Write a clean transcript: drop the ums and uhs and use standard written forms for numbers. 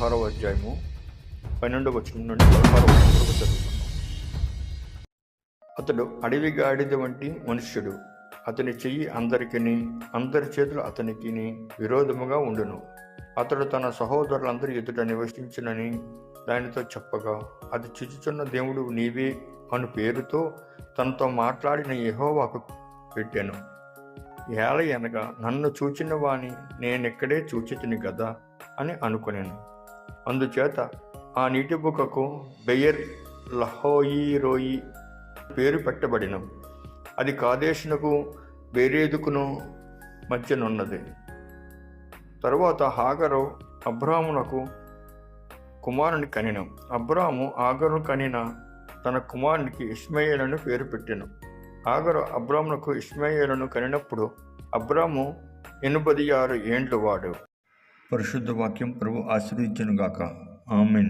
16వ అధ్యాయము 12వ వచనం నుండి 16వ వచనం వరకు చదువుతున్నాం. అతడు అడవి గాడిద వంటి మనుష్యుడు. అతని చెయ్యి అందరి చేతులు అతనికి విరోధముగా ఉండును. అతడు తన సహోదరులందరి ఎదుట నివసించునని దానితో చెప్పగా, అది చూచుచున్న దేవుడు నీవే అను పేరుతో తనతో మాట్లాడిన యెహోవాకు పెట్టాను. ఏలయనగా నన్ను చూచిన వాని నేనెక్కడే చూచితిని గదా అని అనుకునేను. అందుచేత ఆ నీటి బుక్కకు బెయర్ లహోయి పేరు పెట్టబడిన. అది కాదేశునకు బెరేదుకును మధ్యనున్నది. తరువాత హాగరు అబ్రామునకు కుమారుని కనిన. అబ్రాము ఆగరు కనిన తన కుమారునికి ఇష్మాయేలును పేరు పెట్టెను. ఆగరు అబ్రామునకు ఇష్మాయేలును కనినప్పుడు అబ్రాము 86 ఏండ్లు వాడు. పరిశుద్ధ వాక్యం ప్రభు ఆశీర్వదించునుగాక. ఆమేన్.